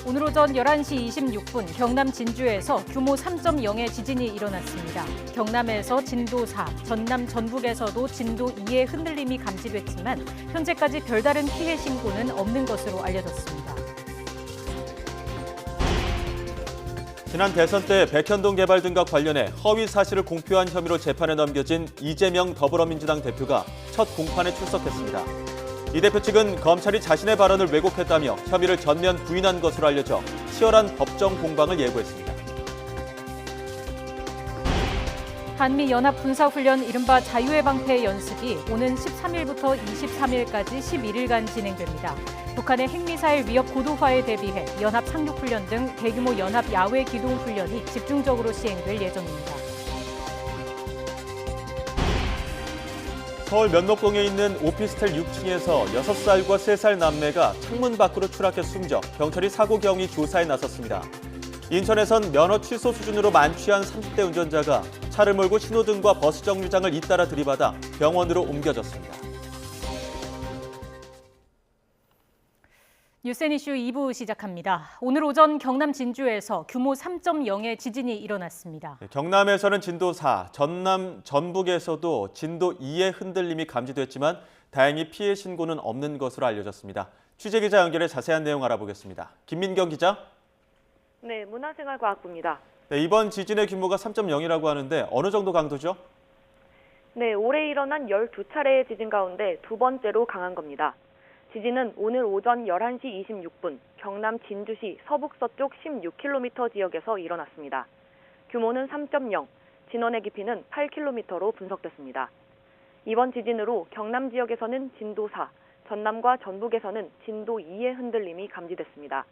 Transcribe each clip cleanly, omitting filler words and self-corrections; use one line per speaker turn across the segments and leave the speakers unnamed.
오늘 오전 11시 26분 경남 진주에서 규모 3.0의 지진이 일어났습니다. 경남에서 진도 4, 전남 전북에서도 진도 2의 흔들림이 감지됐지만 현재까지 별다른 피해 신고는 없는 것으로 알려졌습니다.
지난 대선 때 백현동 개발 등과 관련해 허위 사실을 공표한 혐의로 재판에 넘겨진 이재명 더불어민주당 대표가 첫 공판에 출석했습니다. 이 대표 측은 검찰이 자신의 발언을 왜곡했다며 혐의를 전면 부인한 것으로 알려져 치열한 법정 공방을 예고했습니다.
한미 연합 군사훈련 이른바 자유의 방패 연습이 오는 13일부터 23일까지 11일간 진행됩니다. 북한의 핵미사일 위협 고도화에 대비해 연합 상륙훈련 등 대규모 연합 야외 기동 훈련이 집중적으로 시행될 예정입니다.
서울 면목동에 있는 오피스텔 6층에서 6살과 3살 남매가 창문 밖으로 추락해 숨져 경찰이 사고 경위 조사에 나섰습니다. 인천에선 면허 취소 수준으로 만취한 30대 운전자가 차를 몰고 신호등과 버스 정류장을 잇따라 들이받아 병원으로 옮겨졌습니다.
뉴스앤 이슈 2부 시작합니다. 오늘 오전 경남 진주에서 규모 3.0의 지진이 일어났습니다.
경남에서는 진도 4, 전남 전북에서도 진도 2의 흔들림이 감지됐지만 다행히 피해 신고는 없는 것으로 알려졌습니다. 취재기자 연결해 자세한 내용 알아보겠습니다. 김민경 기자.
네, 문화생활과학부입니다.
네, 이번 지진의 규모가 3.0이라고 하는데 어느 정도 강도죠?
네, 올해 일어난 12차례의 지진 가운데 두 번째로 강한 겁니다. 지진은 오늘 오전 11시 26분 경남 진주시 서북서쪽 16km 지역에서 일어났습니다. 규모는 3.0, 진원의 깊이는 8km로 분석됐습니다. 이번 지진으로 경남 지역에서는 진도 4, 전남과 전북에서는 진도 2의 흔들림이 감지됐습니다.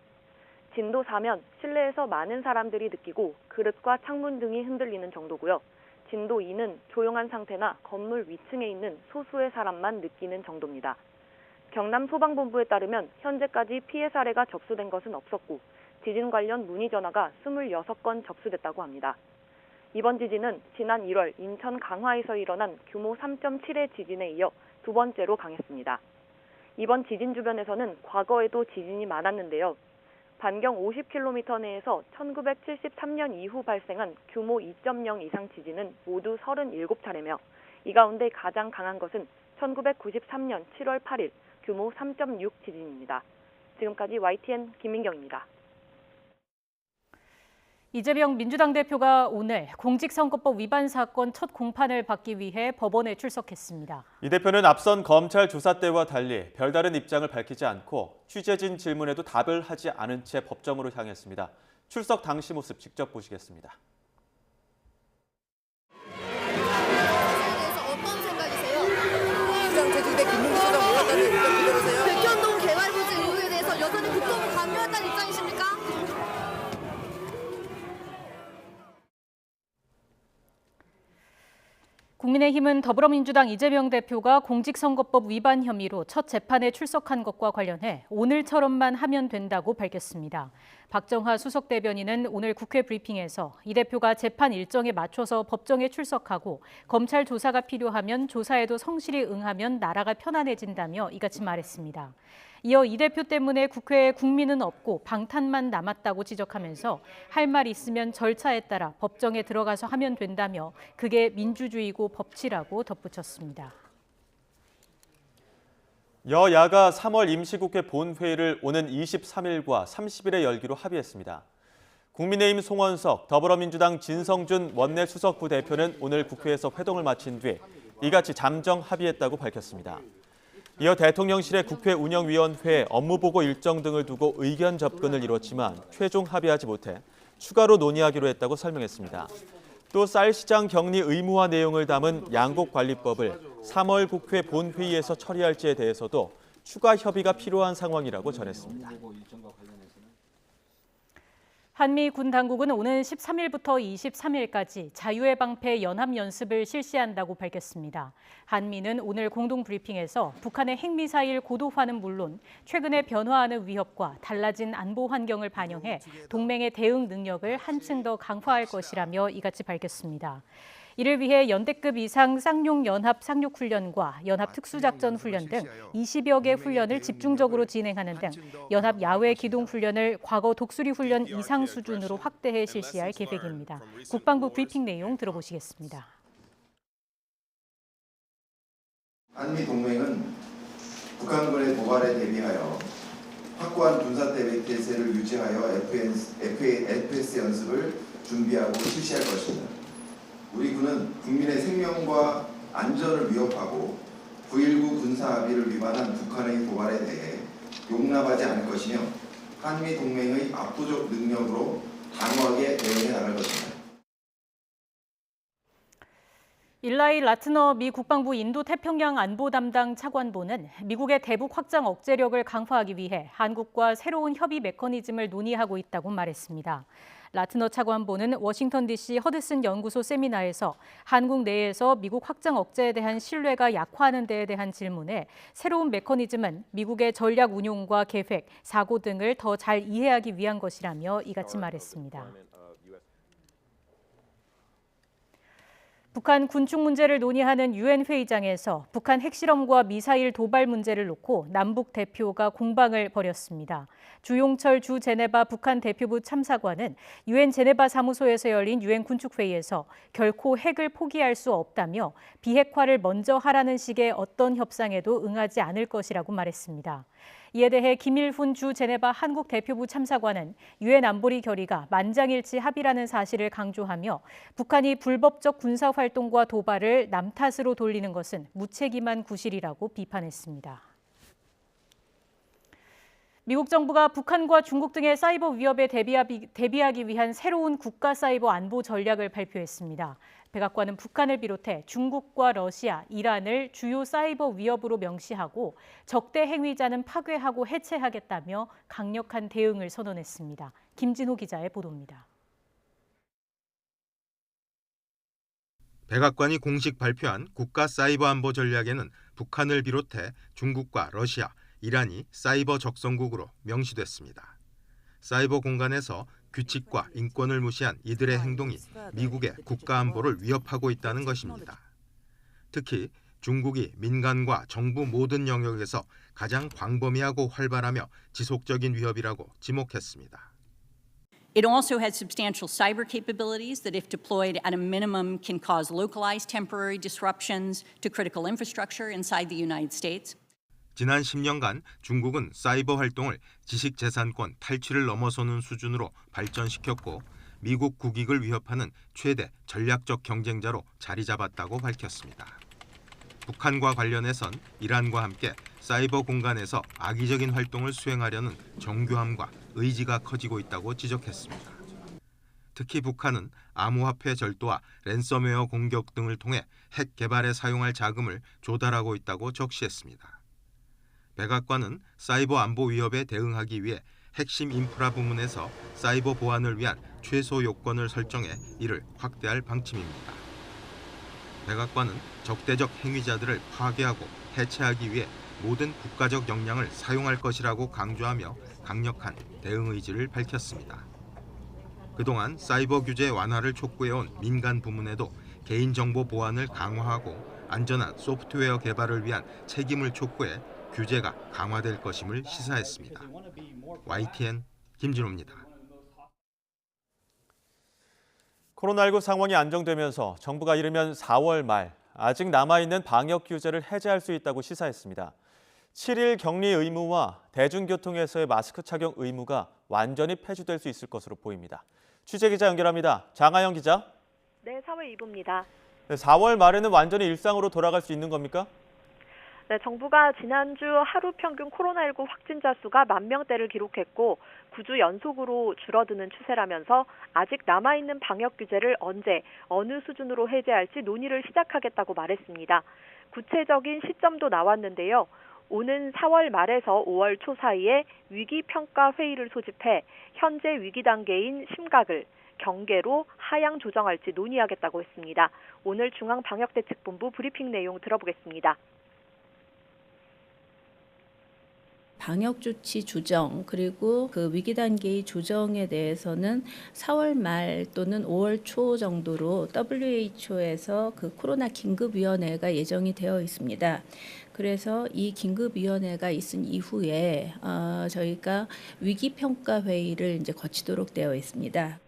진도 4면 실내에서 많은 사람들이 느끼고 그릇과 창문 등이 흔들리는 정도고요. 진도 2는 조용한 상태나 건물 위층에 있는 소수의 사람만 느끼는 정도입니다. 경남 소방본부에 따르면 현재까지 피해 사례가 접수된 것은 없었고 지진 관련 문의 전화가 26건 접수됐다고 합니다. 이번 지진은 지난 1월 인천 강화에서 일어난 규모 3.7의 지진에 이어 두 번째로 강했습니다. 이번 지진 주변에서는 과거에도 지진이 많았는데요. 반경 50km 내에서 1973년 이후 발생한 규모 2.0 이상 지진은 모두 37차례며 이 가운데 가장 강한 것은 1993년 7월 8일 규모 3.6 지진입니다. 지금까지 YTN 김민경입니다.
이재명 민주당 대표가 오늘 공직선거법 위반 사건 첫 공판을 받기 위해 법원에 출석했습니다.
이 대표는 앞선 검찰 조사 때와 달리 별다른 입장을 밝히지 않고 취재진 질문에도 답을 하지 않은 채 법정으로 향했습니다. 출석 당시 모습 직접 보시겠습니다.
어떤 생각이세요? 시장 조직대 김문수 시장 모였다는 의견 그대로세요? 백현동 개발 부지 의혹에 대해서 여전히 국정을 관여했다는 입장이십니까?
국민의힘은 더불어민주당 이재명 대표가 공직선거법 위반 혐의로 첫 재판에 출석한 것과 관련해 오늘처럼만 하면 된다고 밝혔습니다. 박정하 수석 대변인은 오늘 국회 브리핑에서 이 대표가 재판 일정에 맞춰서 법정에 출석하고 검찰 조사가 필요하면 조사에도 성실히 응하면 나라가 편안해진다며 이같이 말했습니다. 이어 이 대표 때문에 국회에 국민은 없고 방탄만 남았다고 지적하면서 할 말 있으면 절차에 따라 법정에 들어가서 하면 된다며 그게 민주주의고 법치라고 덧붙였습니다.
여야가 3월 임시국회 본회의를 오는 23일과 30일에 열기로 합의했습니다. 국민의힘 송원석, 더불어민주당 진성준 원내수석 부대표는 오늘 국회에서 회동을 마친 뒤 이같이 잠정 합의했다고 밝혔습니다. 이어 대통령실의 국회운영위원회 업무보고 일정 등을 두고 의견 접근을 이뤘지만 최종 합의하지 못해 추가로 논의하기로 했다고 설명했습니다. 또 쌀 시장 격리 의무화 내용을 담은 양곡관리법을 3월 국회 본회의에서 처리할지에 대해서도 추가 협의가 필요한 상황이라고 전했습니다.
한미 군 당국은 오는 13일부터 23일까지 자유의 방패 연합연습을 실시한다고 밝혔습니다. 한미는 오늘 공동 브리핑에서 북한의 핵미사일 고도화는 물론 최근에 변화하는 위협과 달라진 안보 환경을 반영해 동맹의 대응 능력을 한층 더 강화할 것이라며 이같이 밝혔습니다. 이를 위해 연대급 이상 쌍용 연합 상륙훈련과 연합 특수작전훈련 등 20여 개 훈련을 집중적으로 진행하는 등 연합 야외 기동 훈련을 과거 독수리 훈련 이상 수준으로 확대해 실시할 계획입니다. 국방부 브리핑 내용 들어보시겠습니다.
한미 동맹은 북한군의 도발에 대비하여 확고한 군사대비 태세를 유지하여 FPS 연습을 준비하고 실시할 것입니다. 우리 군은 국민의 생명과 안전을 위협하고 9.19 군사합의를 위반한 북한의 도발에 대해 용납하지 않을 것이며 한미 동맹의 압도적 능력으로 단호하게 대응해 나갈 것입니다.
일라이 라트너 미 국방부 인도 태평양 안보 담당 차관보는 미국의 대북 확장 억제력을 강화하기 위해 한국과 새로운 협의 메커니즘을 논의하고 있다고 말했습니다. 라트너 차관보는 워싱턴 DC 허드슨 연구소 세미나에서 한국 내에서 미국 확장 억제에 대한 신뢰가 약화하는 데에 대한 질문에 새로운 메커니즘은 미국의 전략 운용과 계획, 사고 등을 더 잘 이해하기 위한 것이라며 이같이 말했습니다. 북한 군축 문제를 논의하는 유엔 회의장에서 북한 핵실험과 미사일 도발 문제를 놓고 남북 대표가 공방을 벌였습니다. 주용철 주 제네바 북한 대표부 참사관은 유엔 제네바 사무소에서 열린 유엔 군축 회의에서 결코 핵을 포기할 수 없다며 비핵화를 먼저 하라는 식의 어떤 협상에도 응하지 않을 것이라고 말했습니다. 이에 대해 김일훈 주 제네바 한국 대표부 참사관은 유엔 안보리 결의가 만장일치 합의라는 사실을 강조하며 북한이 불법적 군사 활동과 도발을 남 탓으로 돌리는 것은 무책임한 구실이라고 비판했습니다. 미국 정부가 북한과 중국 등의 사이버 위협에 대비하기 위한 새로운 국가 사이버 안보 전략을 발표했습니다. 백악관은 북한을 비롯해 중국과 러시아, 이란을 주요 사이버 위협으로 명시하고 적대 행위자는 파괴하고 해체하겠다며 강력한 대응을 선언했습니다. 김진호 기자의 보도입니다.
백악관이 공식 발표한 국가 사이버 안보 전략에는 북한을 비롯해 중국과 러시아, 이란이 사이버 적성국으로 명시됐습니다. 사이버 공간에서 규칙과 인권을 무시한 이들의 행동이 미국의 국가 안보를 위협하고 있다는 것입니다. 특히 중국이 민간과 정부 모든 영역에서 가장 광범위하고 활발하며 지속적인 위협이라고 지목했습니다.
It also has substantial cyber capabilities that, if deployed at a minimum, can cause localized temporary disruptions to critical infrastructure inside the United States.
지난 10년간 중국은 사이버 활동을 지식재산권 탈취를 넘어서는 수준으로 발전시켰고 미국 국익을 위협하는 최대 전략적 경쟁자로 자리 잡았다고 밝혔습니다. 북한과 관련해선 이란과 함께 사이버 공간에서 악의적인 활동을 수행하려는 정교함과 의지가 커지고 있다고 지적했습니다. 특히 북한은 암호화폐 절도와 랜섬웨어 공격 등을 통해 핵 개발에 사용할 자금을 조달하고 있다고 적시했습니다. 백악관은 사이버 안보 위협에 대응하기 위해 핵심 인프라 부문에서 사이버 보안을 위한 최소 요건을 설정해 이를 확대할 방침입니다. 백악관은 적대적 행위자들을 파괴하고 해체하기 위해 모든 국가적 역량을 사용할 것이라고 강조하며 강력한 대응 의지를 밝혔습니다. 그동안 사이버 규제 완화를 촉구해온 민간 부문에도 개인정보 보안을 강화하고 안전한 소프트웨어 개발을 위한 책임을 촉구해 규제가 강화될 것임을 시사했습니다. YTN 김진호입니다.
코로나19 상황이 안정되면서 정부가 이르면 4월 말 아직 남아있는 방역 규제를 해제할 수 있다고 시사했습니다. 7일 격리 의무와 대중교통에서의 마스크 착용 의무가 완전히 폐지될 수 있을 것으로 보입니다. 취재기자 연결합니다. 장하영 기자.
네, 4월 2부입니다.
4월 말에는 완전히 일상으로 돌아갈 수 있는 겁니까?
네, 정부가 지난주 하루 평균 코로나19 확진자 수가 10,000명대를 기록했고 9주 연속으로 줄어드는 추세라면서 아직 남아있는 방역 규제를 언제, 어느 수준으로 해제할지 논의를 시작하겠다고 말했습니다. 구체적인 시점도 나왔는데요. 오는 4월 말에서 5월 초 사이에 위기평가 회의를 소집해 현재 위기 단계인 심각을 경계로 하향 조정할지 논의하겠다고 했습니다. 오늘 중앙방역대책본부 브리핑 내용 들어보겠습니다.
방역 조치 조정 그리고 그 위기 단계의 조정에 대해서는 4월 말 또는 5월 초 정도로 WHO에서 그 코로나 긴급위원회가 예정이 되어 있습니다. 그래서 이 긴급위원회가 있은 이후에 저희가 위기평가 회의를 이제 거치도록 되어 있습니다.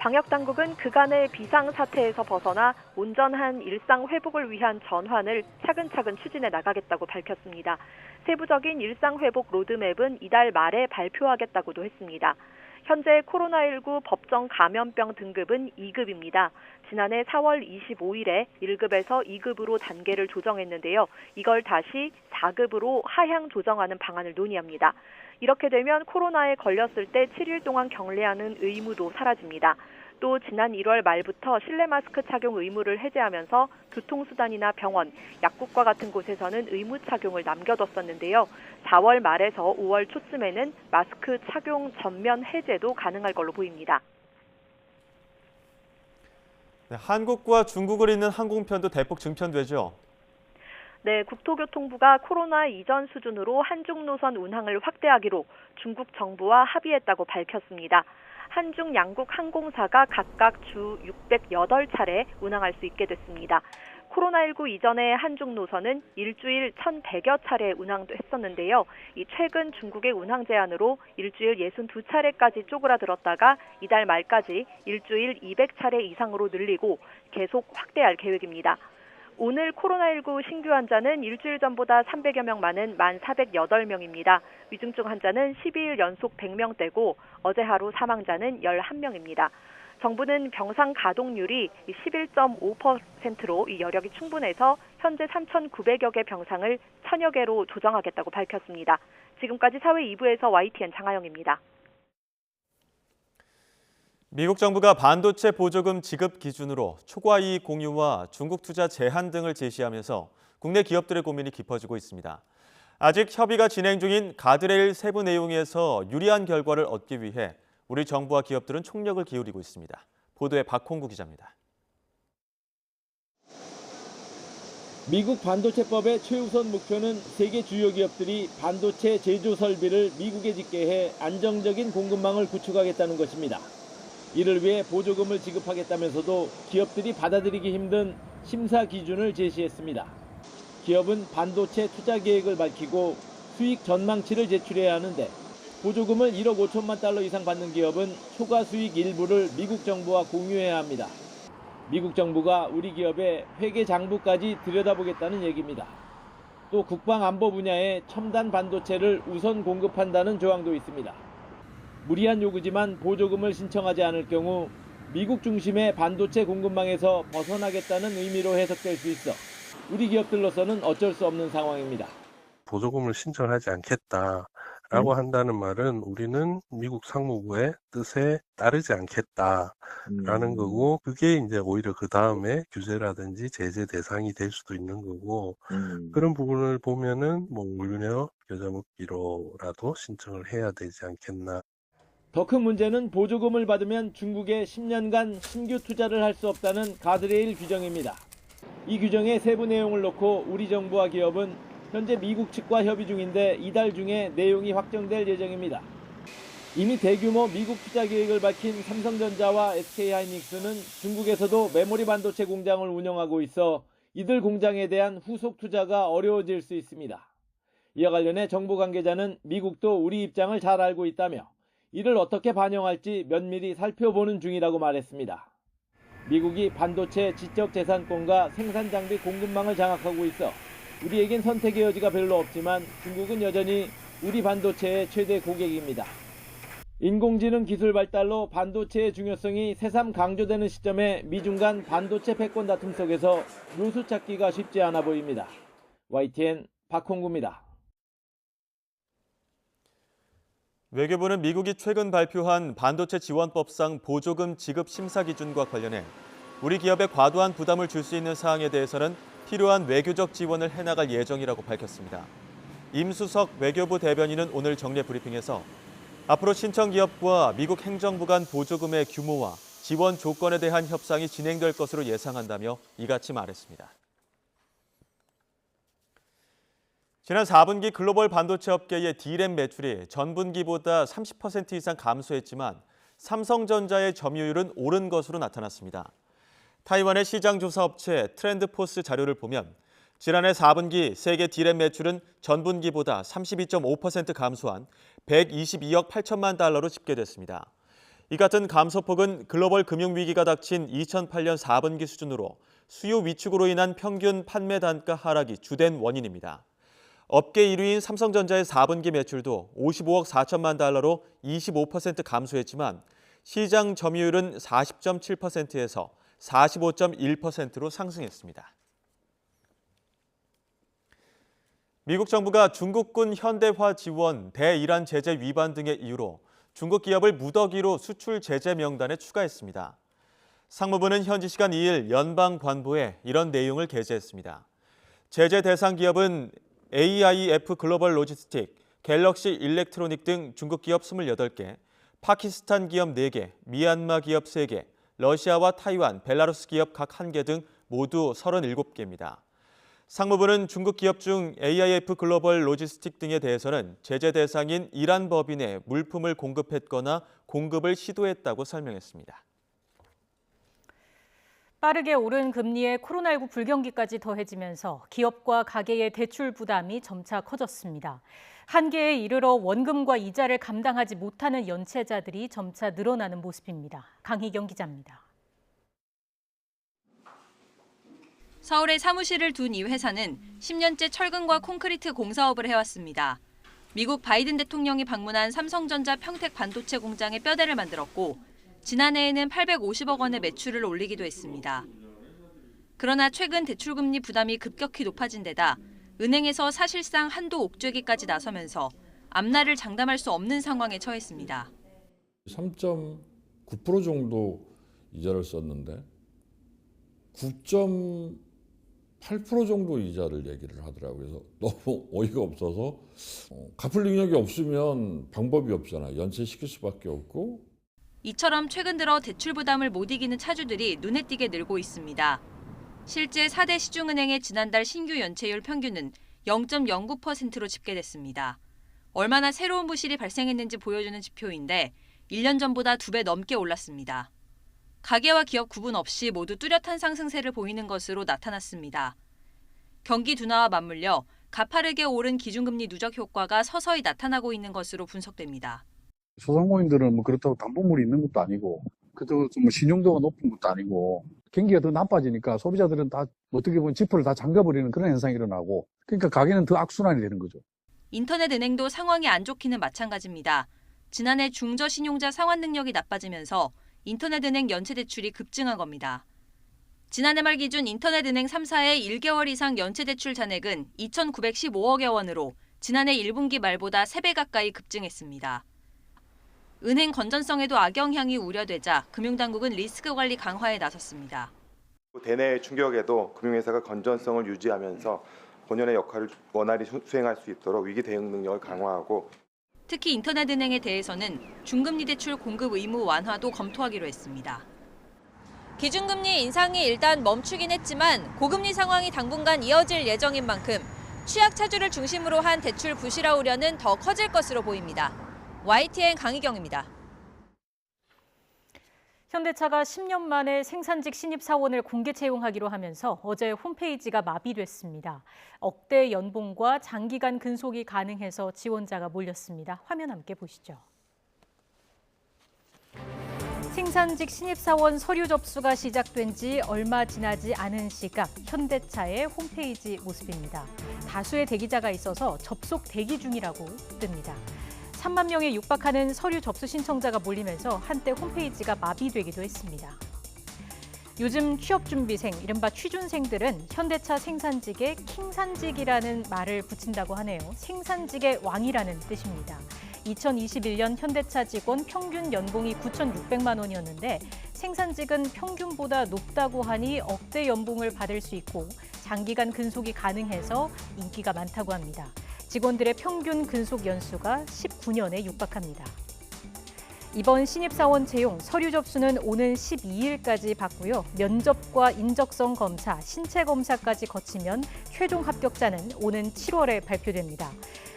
방역당국은 그간의 비상사태에서 벗어나 온전한 일상 회복을 위한 전환을 차근차근 추진해 나가겠다고 밝혔습니다. 세부적인 일상회복 로드맵은 이달 말에 발표하겠다고도 했습니다. 현재 코로나19 법정 감염병 등급은 2급입니다. 지난해 4월 25일에 1급에서 2급으로 단계를 조정했는데요. 이걸 다시 4급으로 하향 조정하는 방안을 논의합니다. 이렇게 되면 코로나에 걸렸을 때 7일 동안 격리하는 의무도 사라집니다. 또 지난 1월 말부터 실내 마스크 착용 의무를 해제하면서 교통수단이나 병원, 약국과 같은 곳에서는 의무 착용을 남겨뒀었는데요. 4월 말에서 5월 초쯤에는 마스크 착용 전면 해제도 가능할 걸로 보입니다.
네, 한국과 중국을 잇는 항공편도 대폭 증편되죠.
네, 국토교통부가 코로나 이전 수준으로 한중 노선 운항을 확대하기로 중국 정부와 합의했다고 밝혔습니다. 한중 양국 항공사가 각각 주 608차례 운항할 수 있게 됐습니다. 코로나19 이전의 한중 노선은 일주일 1,100여 차례 운항도 했었는데요. 최근 중국의 운항 제한으로 일주일 62차례까지 쪼그라들었다가 이달 말까지 일주일 200차례 이상으로 늘리고 계속 확대할 계획입니다. 오늘 코로나19 신규 환자는 일주일 전보다 300여 명 많은 1,408명입니다. 위중증 환자는 12일 연속 100명대고 어제 하루 사망자는 11명입니다. 정부는 병상 가동률이 11.5%로 이 여력이 충분해서 현재 3,900여 개 병상을 1,000여 개로 조정하겠다고 밝혔습니다. 지금까지 사회 2부에서 YTN 장하영입니다.
미국 정부가 반도체 보조금 지급 기준으로 초과 이익 공유와 중국 투자 제한 등을 제시하면서 국내 기업들의 고민이 깊어지고 있습니다. 아직 협의가 진행 중인 가드레일 세부 내용에서 유리한 결과를 얻기 위해 우리 정부와 기업들은 총력을 기울이고 있습니다. 보도에 박홍구 기자입니다.
미국 반도체법의 최우선 목표는 세계 주요 기업들이 반도체 제조 설비를 미국에 짓게 해 안정적인 공급망을 구축하겠다는 것입니다. 이를 위해 보조금을 지급하겠다면서도 기업들이 받아들이기 힘든 심사 기준을 제시했습니다. 기업은 반도체 투자 계획을 밝히고 수익 전망치를 제출해야 하는데 보조금을 1억 5천만 달러 이상 받는 기업은 초과 수익 일부를 미국 정부와 공유해야 합니다. 미국 정부가 우리 기업의 회계 장부까지 들여다보겠다는 얘기입니다. 또 국방 안보 분야에 첨단 반도체를 우선 공급한다는 조항도 있습니다. 무리한 요구지만 보조금을 신청하지 않을 경우 미국 중심의 반도체 공급망에서 벗어나겠다는 의미로 해석될 수 있어 우리 기업들로서는 어쩔 수 없는 상황입니다.
보조금을 신청하지 않겠다라고 한다는 말은 우리는 미국 상무부의 뜻에 따르지 않겠다라는 거고, 그게 이제 오히려 그 다음에 규제라든지 제재 대상이 될 수도 있는 거고, 그런 부분을 보면은 뭐 물류력 겨자 먹기로라도 신청을 해야 되지 않겠나.
더 큰 문제는 보조금을 받으면 중국에 10년간 신규 투자를 할 수 없다는 가드레일 규정입니다. 이 규정의 세부 내용을 놓고 우리 정부와 기업은 현재 미국 측과 협의 중인데 이달 중에 내용이 확정될 예정입니다. 이미 대규모 미국 투자 계획을 밝힌 삼성전자와 SK하이닉스는 중국에서도 메모리 반도체 공장을 운영하고 있어 이들 공장에 대한 후속 투자가 어려워질 수 있습니다. 이와 관련해 정부 관계자는 미국도 우리 입장을 잘 알고 있다며 이를 어떻게 반영할지 면밀히 살펴보는 중이라고 말했습니다. 미국이 반도체 지적 재산권과 생산 장비 공급망을 장악하고 있어 우리에겐 선택의 여지가 별로 없지만 중국은 여전히 우리 반도체의 최대 고객입니다. 인공지능 기술 발달로 반도체의 중요성이 새삼 강조되는 시점에 미중 간 반도체 패권 다툼 속에서 묘수 찾기가 쉽지 않아 보입니다. YTN 박홍구입니다.
외교부는 미국이 최근 발표한 반도체 지원법상 보조금 지급 심사 기준과 관련해 우리 기업에 과도한 부담을 줄 수 있는 사항에 대해서는 필요한 외교적 지원을 해나갈 예정이라고 밝혔습니다. 임수석 외교부 대변인은 오늘 정례 브리핑에서 앞으로 신청 기업과 미국 행정부 간 보조금의 규모와 지원 조건에 대한 협상이 진행될 것으로 예상한다며 이같이 말했습니다. 지난 4분기 글로벌 반도체 업계의 D램 매출이 전분기보다 30% 이상 감소했지만 삼성전자의 점유율은 오른 것으로 나타났습니다. 타이완의 시장조사 업체 트렌드포스 자료를 보면 지난해 4분기 세계 D램 매출은 전분기보다 32.5% 감소한 122억 8천만 달러로 집계됐습니다. 이 같은 감소폭은 글로벌 금융위기가 닥친 2008년 4분기 수준으로 수요 위축으로 인한 평균 판매 단가 하락이 주된 원인입니다. 업계 1위인 삼성전자의 4분기 매출도 55억 4천만 달러로 25% 감소했지만 시장 점유율은 40.7%에서 45.1%로 상승했습니다. 미국 정부가 중국군 현대화 지원, 대이란 제재 위반 등의 이유로 중국 기업을 무더기로 수출 제재 명단에 추가했습니다. 상무부는 현지 시간 2일 연방관보에 이런 내용을 게재했습니다. 제재 대상 기업은 AIF 글로벌 로지스틱, 갤럭시 일렉트로닉 등 중국 기업 28개, 파키스탄 기업 4개, 미얀마 기업 3개, 러시아와 타이완, 벨라루스 기업 각 1개 등 모두 37개입니다. 상무부는 중국 기업 중 AIF 글로벌 로지스틱 등에 대해서는 제재 대상인 이란 법인에 물품을 공급했거나 공급을 시도했다고 설명했습니다.
빠르게 오른 금리에 코로나19 불경기까지 더해지면서 기업과 가계의 대출 부담이 점차 커졌습니다. 한계에 이르러 원금과 이자를 감당하지 못하는 연체자들이 점차 늘어나는 모습입니다. 강희경 기자입니다.
서울에 사무실을 둔 이 회사는 10년째 철근과 콘크리트 공사업을 해왔습니다. 미국 바이든 대통령이 방문한 삼성전자 평택 반도체 공장에 뼈대를 만들었고 지난해에는 850억 원의 매출을 올리기도 했습니다. 그러나 최근 대출금리 부담이 급격히 높아진 데다 은행에서 사실상 한도 옥죄기까지 나서면서 앞날을 장담할 수 없는 상황에 처했습니다.
3.9% 정도 이자를 썼는데 9.8% 정도 이자를 얘기를 하더라고요. 그래서 너무 어이가 없어서 갚을 능력이 없으면 방법이 없잖아요. 연체시킬 수밖에 없고.
이처럼 최근 들어 대출 부담을 못 이기는 차주들이 눈에 띄게 늘고 있습니다. 실제 4대 시중은행의 지난달 신규 연체율 평균은 0.09%로 집계됐습니다. 얼마나 새로운 부실이 발생했는지 보여주는 지표인데 1년 전보다 2배 넘게 올랐습니다. 가계와 기업 구분 없이 모두 뚜렷한 상승세를 보이는 것으로 나타났습니다. 경기 둔화와 맞물려 가파르게 오른 기준금리 누적 효과가 서서히 나타나고 있는 것으로 분석됩니다.
소상공인들은 뭐 그렇다고 담보물이 있는 것도 아니고, 그렇다고 뭐 신용도가 높은 것도 아니고, 경기가 더 나빠지니까 소비자들은 다 어떻게 보면 지퍼를 다 잠가버리는 그런 현상이 일어나고, 그러니까 가게는 더 악순환이 되는 거죠.
인터넷 은행도 상황이 안 좋기는 마찬가지입니다. 지난해 중저 신용자 상환 능력이 나빠지면서 인터넷 은행 연체 대출이 급증한 겁니다. 지난해 말 기준 인터넷 은행 3사의 1개월 이상 연체 대출 잔액은 2,915억여 원으로 지난해 1분기 말보다 3배 가까이 급증했습니다. 은행 건전성에도 악영향이 우려되자 금융당국은 리스크 관리 강화에 나섰습니다.
대내 충격에도 금융회사가 건전성을 유지하면서 본연의 역할을 원활히 수행할 수 있도록 위기 대응 능력을 강화하고,
특히 인터넷 은행에 대해서는 중금리 대출 공급 의무 완화도 검토하기로 했습니다. 기준금리 인상이 일단 멈추긴 했지만 고금리 상황이 당분간 이어질 예정인 만큼 취약차주를 중심으로 한 대출 부실화 우려는 더 커질 것으로 보입니다. YTN 강희경입니다.
현대차가 10년 만에 생산직 신입사원을 공개 채용하기로 하면서 어제 홈페이지가 마비됐습니다. 억대 연봉과 장기간 근속이 가능해서 지원자가 몰렸습니다. 화면 함께 보시죠. 생산직 신입사원 서류 접수가 시작된 지 얼마 지나지 않은 시각 현대차의 홈페이지 모습입니다. 다수의 대기자가 있어서 접속 대기 중이라고 뜹니다. 3만 명에 육박하는 서류 접수 신청자가 몰리면서 한때 홈페이지가 마비되기도 했습니다. 요즘 취업준비생, 이른바 취준생들은 현대차 생산직에 킹산직이라는 말을 붙인다고 하네요. 생산직의 왕이라는 뜻입니다. 2021년 현대차 직원 평균 연봉이 9,600만 원이었는데 생산직은 평균보다 높다고 하니 억대 연봉을 받을 수 있고 장기간 근속이 가능해서 인기가 많다고 합니다. 직원들의 평균 근속 연수가 19년에 육박합니다. 이번 신입사원 채용 서류 접수는 오는 12일까지 받고요. 면접과 인적성 검사, 신체 검사까지 거치면 최종 합격자는 오는 7월에 발표됩니다.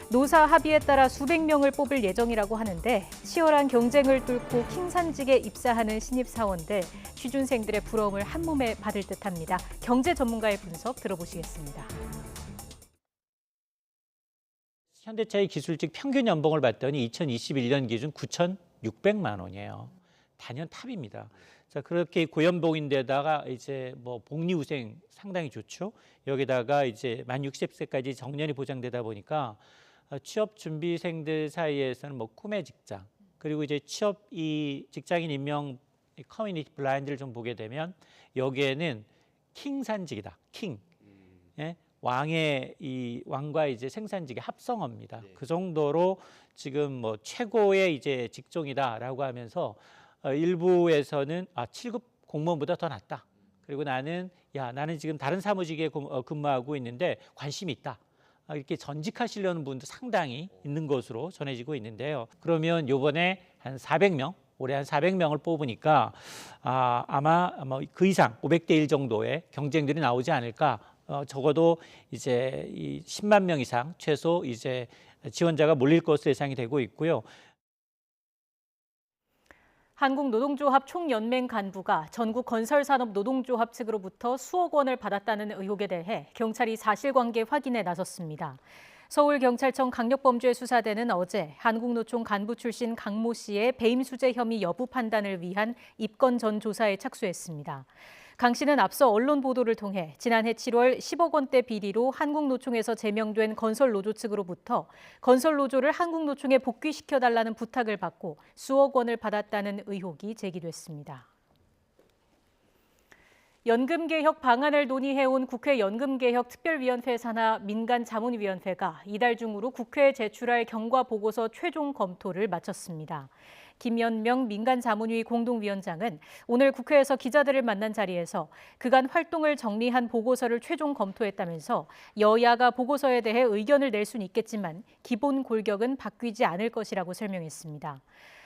노사 합의에 따라 수백 명을 뽑을 예정이라고 하는데 치열한 경쟁을 뚫고 킹산직에 입사하는 신입사원들, 취준생들의 부러움을 한몸에 받을 듯합니다. 경제 전문가의 분석 들어보시겠습니다.
현대차의 기술직 평균 연봉을 봤더니 2021년 기준 9,600만 원이에요. 단연 탑입니다. 자, 그렇게 고연봉인데다가 이제 뭐 복리후생 상당히 좋죠. 여기다가 이제 만 60세까지 정년이 보장되다 보니까 취업 준비생들 사이에서는 뭐 꿈의 직장, 그리고 이제 취업 이 직장인 임명 커뮤니티 블라인드를 좀 보게 되면 여기에는 킹산직이다. 킹. 예? 왕의 이 왕과 이제 생산직의 합성어입니다. 그 정도로 지금 뭐 최고의 이제 직종이다라고 하면서 일부에서는 7급 공무원보다 더 낫다. 그리고 나는 지금 다른 사무직에 근무하고 있는데 관심이 있다. 이렇게 전직하시려는 분도 상당히 있는 것으로 전해지고 있는데요. 그러면 이번에 한 400명, 올해 한 400명을 뽑으니까 아마 그 이상 500대 1 정도의 경쟁들이 나오지 않을까. 적어도 이제 이 10만 명 이상 최소 이제 지원자가 몰릴 것으로 예상이 되고 있고요.
한국노동조합 총연맹 간부가 전국 건설산업노동조합 측으로부터 수억 원을 받았다는 의혹에 대해 경찰이 사실관계 확인에 나섰습니다. 서울경찰청 강력범죄수사대는 어제 한국노총 간부 출신 강모 씨의 배임수재 혐의 여부 판단을 위한 입건 전 조사에 착수했습니다. 강 씨는 앞서 언론 보도를 통해 지난해 7월 10억 원대 비리로 한국노총에서 제명된 건설노조 측으로부터 건설노조를 한국노총에 복귀시켜달라는 부탁을 받고 수억 원을 받았다는 의혹이 제기됐습니다. 연금개혁 방안을 논의해온 국회 연금개혁특별위원회 산하 민간자문위원회가 이달 중으로 국회에 제출할 경과 보고서 최종 검토를 마쳤습니다. 김연명 민간자문위 공동위원장은 오늘 국회에서 기자들을 만난 자리에서 그간 활동을 정리한 보고서를 최종 검토했다면서 여야가 보고서에 대해 의견을 낼 수는 있겠지만 기본 골격은 바뀌지 않을 것이라고 설명했습니다.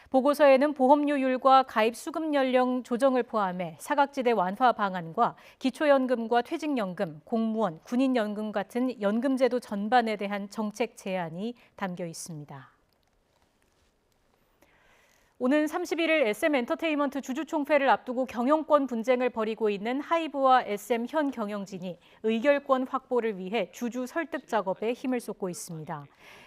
보고서에는 보험료율과 가입 수급 연령 조정을 포함해 사각지대 완화 방안과 기초연금과 퇴직연금, 공무원, 군인연금 같은 연금제도 전반에 대한 정책 제안이 담겨 있습니다. 오는 31일 SM엔터테인먼트 주주총회를 앞두고 경영권 분쟁을 벌이고 있는 하이브와 SM 현 경영진이 의결권 확보를 위해 주주 설득 작업에 힘을 쏟고 있습니다.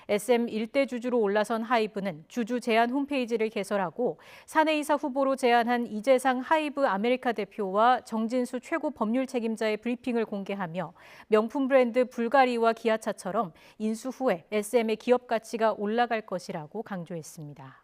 SM 1대 주주로 올라선 하이브는 주주 제안 홈페이지를 개설하고 사내이사 후보로 제안한 이재상 하이브 아메리카 대표와 정진수 최고 법률 책임자의 브리핑을 공개하며 명품 브랜드 불가리와 기아차처럼 인수 후에 SM의 기업 가치가 올라갈 것이라고 강조했습니다.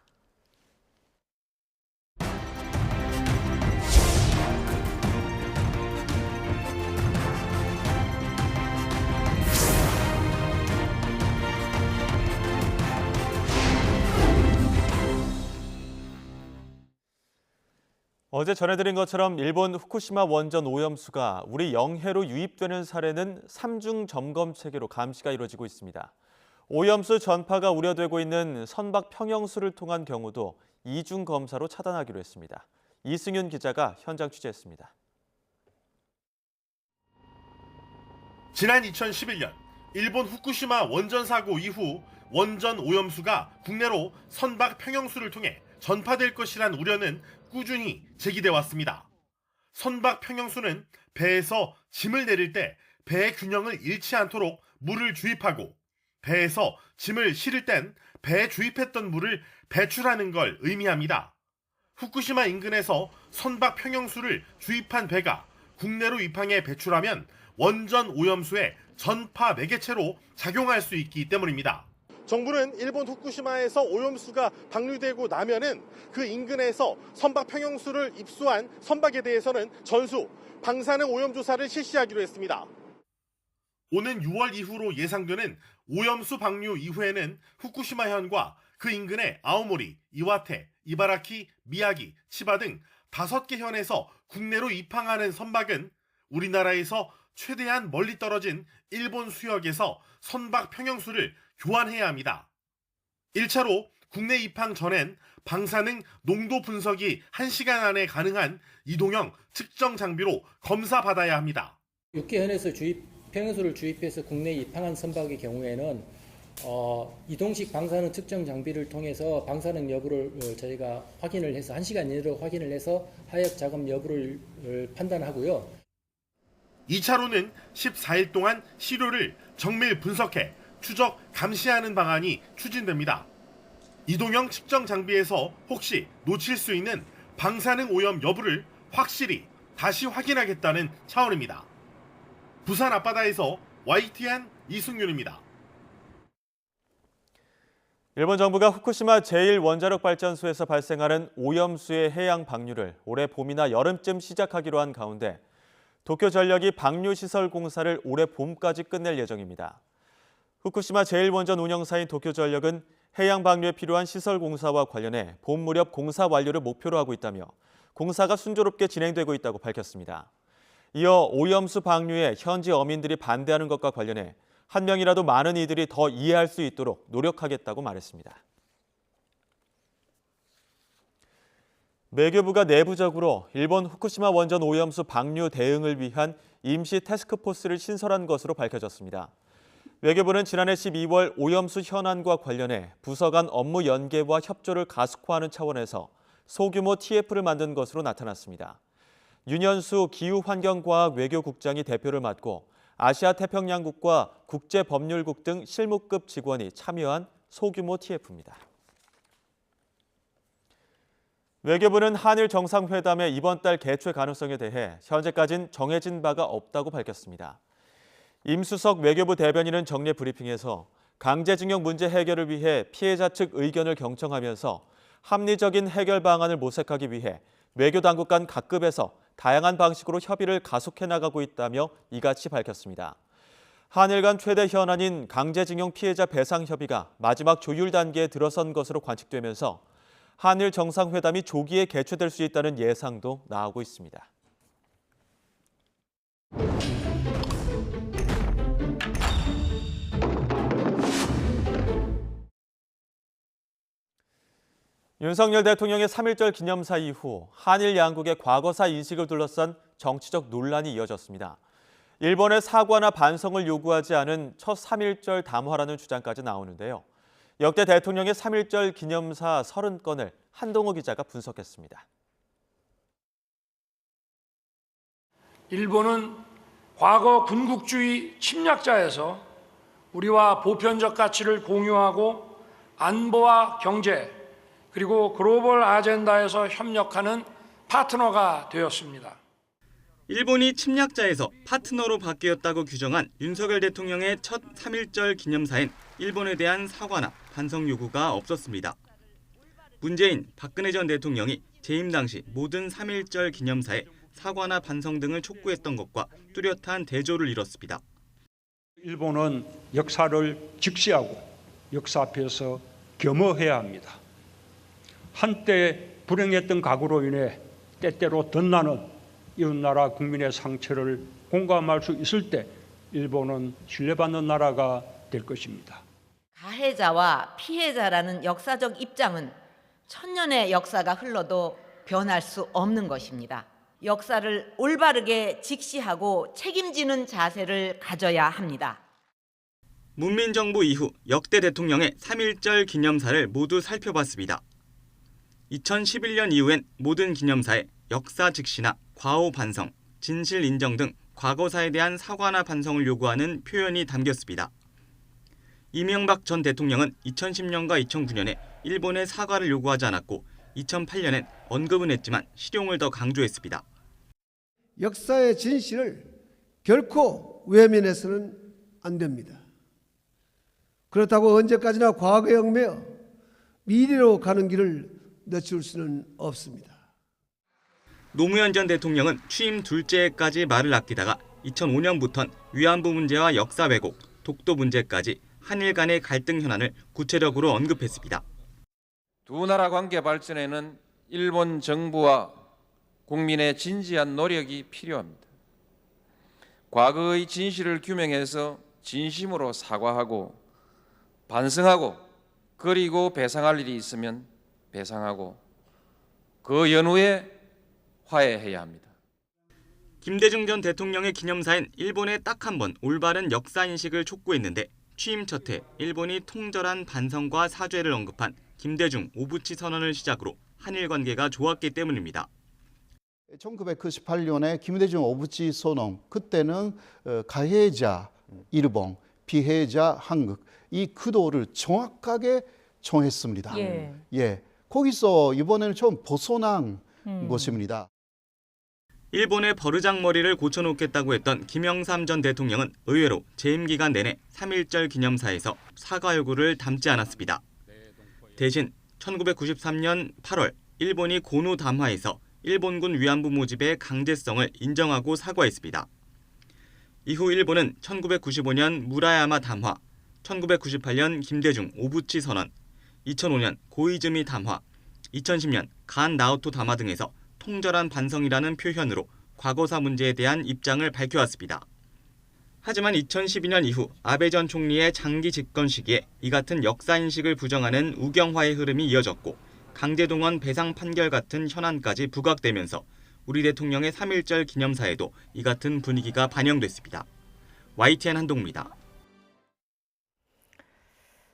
어제 전해드린 것처럼 일본 후쿠시마 원전 오염수가 우리 영해로 유입되는 사례는 3중 점검 체계로 감시가 이루어지고 있습니다. 오염수 전파가 우려되고 있는 선박 평형수를 통한 경우도 2중 검사로 차단하기로 했습니다. 이승윤 기자가 현장 취재했습니다.
지난 2011년 일본 후쿠시마 원전 사고 이후 원전 오염수가 국내로 선박 평형수를 통해 전파될 것이란 우려는 꾸준히 제기돼 왔습니다. 선박 평형수는 배에서 짐을 내릴 때 배의 균형을 잃지 않도록 물을 주입하고 배에서 짐을 실을 땐 배에 주입했던 물을 배출하는 걸 의미합니다. 후쿠시마 인근에서 선박 평형수를 주입한 배가 국내로 입항해 배출하면 원전 오염수의 전파 매개체로 작용할 수 있기 때문입니다. 정부는 일본 후쿠시마에서 오염수가 방류되고 나면은 그 인근에서 선박 평형수를 입수한 선박에 대해서는 전수, 방사능 오염 조사를 실시하기로 했습니다. 오는 6월 이후로 예상되는 오염수 방류 이후에는 후쿠시마현과 그 인근의 아오모리, 이와테, 이바라키, 미야기, 치바 등 5개 현에서 국내로 입항하는 선박은 우리나라에서 최대한 멀리 떨어진 일본 수역에서 선박 평형수를 교환해야 합니다. 1차로 국내 입항 전엔 방사능 농도 분석이 1시간 안에 가능한 이동형 측정 장비로 검사받아야 합니다.
육계현에서 평형수를 주입해서 국내에 입항한 선박의 경우에는 이동식 방사능 측정 장비를 통해서 방사능 여부를 저희가 확인을 해서 1시간 이내로 확인을 해서 하역 작업 여부를 판단하고요.
2차로는 14일 동안 시료를 정밀 분석해 추적 감시하는 방안이 추진됩니다. 이동형 측정 장비에서 혹시 놓칠 수 있는 방사능 오염 여부를 확실히 다시 확인하겠다는 차원입니다. 부산 앞바다에서 YTN 이승윤입니다.
일본 정부가 후쿠시마 제1원자력발전소에서 발생하는 오염수의 해양 방류를 올해 봄이나 여름쯤 시작하기로 한 가운데 도쿄전력이 방류시설 공사를 올해 봄까지 끝낼 예정입니다. 후쿠시마 제1원전 운영사인 도쿄전력은 해양 방류에 필요한 시설 공사와 관련해 봄 무렵 공사 완료를 목표로 하고 있다며 공사가 순조롭게 진행되고 있다고 밝혔습니다. 이어 오염수 방류에 현지 어민들이 반대하는 것과 관련해 한 명이라도 많은 이들이 더 이해할 수 있도록 노력하겠다고 말했습니다. 외교부가 내부적으로 일본 후쿠시마 원전 오염수 방류 대응을 위한 임시 태스크포스를 신설한 것으로 밝혀졌습니다. 외교부는 지난해 12월 오염수 현안과 관련해 부서 간 업무 연계와 협조를 가속화하는 차원에서 소규모 TF를 만든 것으로 나타났습니다. 윤현수 기후환경과학 외교국장이 대표를 맡고 아시아 태평양국과 국제법률국 등 실무급 직원이 참여한 소규모 TF입니다. 외교부는 한일 정상회담의 이번 달 개최 가능성에 대해 현재까지는 정해진 바가 없다고 밝혔습니다. 임수석 외교부 대변인은 정례 브리핑에서 강제징용 문제 해결을 위해 피해자 측 의견을 경청하면서 합리적인 해결 방안을 모색하기 위해 외교당국 간 각급에서 다양한 방식으로 협의를 가속해 나가고 있다며 이같이 밝혔습니다. 한일 간 최대 현안인 강제징용 피해자 배상 협의가 마지막 조율 단계에 들어선 것으로 관측되면서 한일 정상회담이 조기에 개최될 수 있다는 예상도 나오고 있습니다. 윤석열 대통령의 3.1절 기념사 이후 한일 양국의 과거사 인식을 둘러싼 정치적 논란이 이어졌습니다. 일본의 사과나 반성을 요구하지 않은 첫 3.1절 담화라는 주장까지 나오는데요. 역대 대통령의 3.1절 기념사 30건을 한동호 기자가 분석했습니다.
일본은 과거 군국주의 침략자에서 우리와 보편적 가치를 공유하고 안보와 경제 그리고 글로벌 아젠다에서 협력하는 파트너가 되었습니다.
일본이 침략자에서 파트너로 바뀌었다고 규정한 윤석열 대통령의 첫 3.1절 기념사엔 일본에 대한 사과나 반성 요구가 없었습니다. 문재인, 박근혜 전 대통령이 재임 당시 모든 3.1절 기념사에 사과나 반성 등을 촉구했던 것과 뚜렷한 대조를 이뤘습니다.
일본은 역사를 직시하고 역사 앞에서 겸허해야 합니다. 한때 불행했던 과거로 인해 때때로 덧나는 이웃나라 국민의 상처를 공감할 수 있을 때 일본은 신뢰받는 나라가 될 것입니다.
가해자와 피해자라는 역사적 입장은 천년의 역사가 흘러도 변할 수 없는 것입니다. 역사를 올바르게 직시하고 책임지는 자세를 가져야 합니다.
문민정부 이후 역대 대통령의 3.1절 기념사를 모두 살펴봤습니다. 2011년 이후엔 모든 기념사에 역사 직시나 과오 반성, 진실 인정 등 과거사에 대한 사과나 반성을 요구하는 표현이 담겼습니다. 이명박 전 대통령은 2010년과 2009년에 일본에 사과를 요구하지 않았고 2008년엔 언급은 했지만 실용을 더 강조했습니다.
역사의 진실을 결코 외면해서는 안 됩니다. 그렇다고 언제까지나 과거에 얽매여 미래로 가는 길을 늦출 수는 없습니다.
노무현 전 대통령은 취임 둘째 해까지 말을 아끼다가 2005년부터는 위안부 문제와 역사 왜곡, 독도 문제까지 한일 간의 갈등 현안을 구체적으로 언급했습니다.
두 나라 관계 발전에는 일본 정부와 국민의 진지한 노력이 필요합니다. 과거의 진실을 규명해서 진심으로 사과하고 반성하고 그리고 배상할 일이 있으면 배상하고 그 연후에 화해해야 합니다.
김대중 전 대통령의 기념사엔 일본에 딱 한 번 올바른 역사인식을 촉구했는데 취임 첫 해 일본이 통절한 반성과 사죄를 언급한 김대중 오부치 선언을 시작으로 한일 관계가 좋았기 때문입니다.
1998년에 김대중 오부치 선언, 그때는 가해자 일본, 피해자 한국, 이 구도를 정확하게 정했습니다. 예, 거기서 이번에는 좀 벗어난 것입니다.
일본의 버르장머리를 고쳐놓겠다고 했던 김영삼 전 대통령은 의외로 재임 기간 내내 3.1절 기념사에서 사과 요구를 담지 않았습니다. 대신 1993년 8월 일본이 고노 담화에서 일본군 위안부 모집의 강제성을 인정하고 사과했습니다. 이후 일본은 1995년 무라야마 담화, 1998년 김대중 오부치 선언, 2005년 고이즈미 담화, 2010년 간 나오토 담화 등에서 통절한 반성이라는 표현으로 과거사 문제에 대한 입장을 밝혀왔습니다. 하지만 2012년 이후 아베 전 총리의 장기 집권 시기에 이 같은 역사인식을 부정하는 우경화의 흐름이 이어졌고 강제동원 배상 판결 같은 현안까지 부각되면서 우리 대통령의 3.1절 기념사에도 이 같은 분위기가 반영됐습니다. YTN 한동우입니다.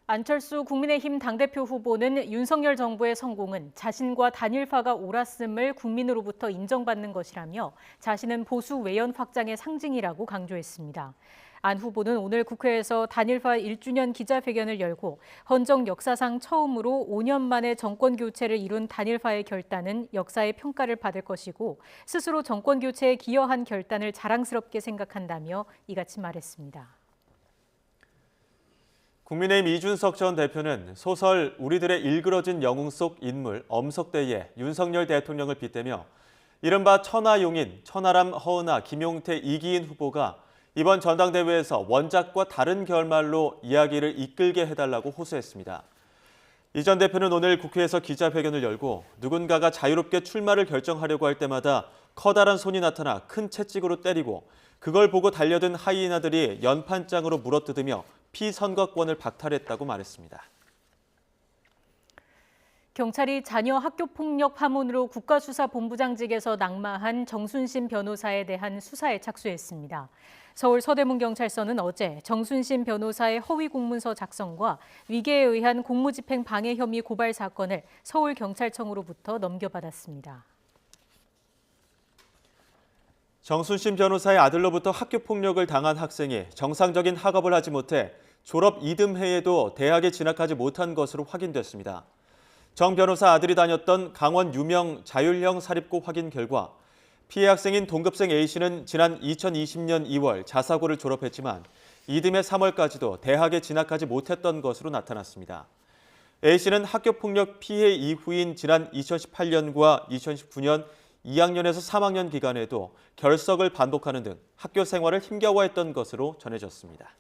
안철수 국민의힘 당대표 후보는 윤석열 정부의 성공은 자신과 단일화가 옳았음을 국민으로부터 인정받는 것이라며 자신은 보수 외연 확장의 상징이라고 강조했습니다. 안 후보는 오늘 국회에서 단일화 1주년 기자회견을 열고 헌정 역사상 처음으로 5년 만에 정권 교체를 이룬 단일화의 결단은 역사의 평가를 받을 것이고 스스로 정권 교체에 기여한 결단을 자랑스럽게 생각한다며 이같이 말했습니다.
국민의힘 이준석 전 대표는 소설 우리들의 일그러진 영웅 속 인물 엄석대의 윤석열 대통령을 빗대며 이른바 천하용인 천하람 허은하 김용태 이기인 후보가 이번 전당대회에서 원작과 다른 결말로 이야기를 이끌게 해달라고 호소했습니다. 이 전 대표는 오늘 국회에서 기자회견을 열고 누군가가 자유롭게 출마를 결정하려고 할 때마다 커다란 손이 나타나 큰 채찍으로 때리고 그걸 보고 달려든 하이에나들이 연판장으로 물어뜯으며 피선거권을 박탈했다고 말했습니다.
경찰이 자녀 학교폭력 파문으로 국가수사본부장직에서 낙마한 정순신 변호사에 대한 수사에 착수했습니다. 서울 서대문경찰서는 어제 정순신 변호사의 허위 공문서 작성과 위계에 의한 공무집행 방해 혐의 고발 사건을 서울경찰청으로부터 넘겨받았습니다.
정순신 변호사의 아들로부터 학교폭력을 당한 학생이 정상적인 학업을 하지 못해 졸업 이듬해에도 대학에 진학하지 못한 것으로 확인됐습니다. 정 변호사 아들이 다녔던 강원 유명 자율형 사립고 확인 결과 피해 학생인 동급생 A씨는 지난 2020년 2월 자사고를 졸업했지만 이듬해 3월까지도 대학에 진학하지 못했던 것으로 나타났습니다. A씨는 학교폭력 피해 이후인 지난 2018년과 2019년 2학년에서 3학년 기간에도 결석을 반복하는 등 학교 생활을 힘겨워했던 것으로 전해졌습니다.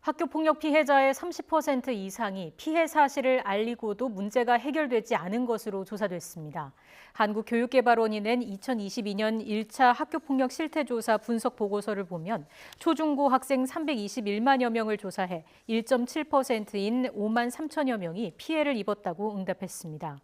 학교폭력 피해자의 30% 이상이 피해 사실을 알리고도 문제가 해결되지 않은 것으로 조사됐습니다. 한국교육개발원이 낸 2022년 1차 학교폭력 실태조사 분석 보고서를 보면 초중고 학생 321만여 명을 조사해 1.7%인 5만 3천여 명이 피해를 입었다고 응답했습니다.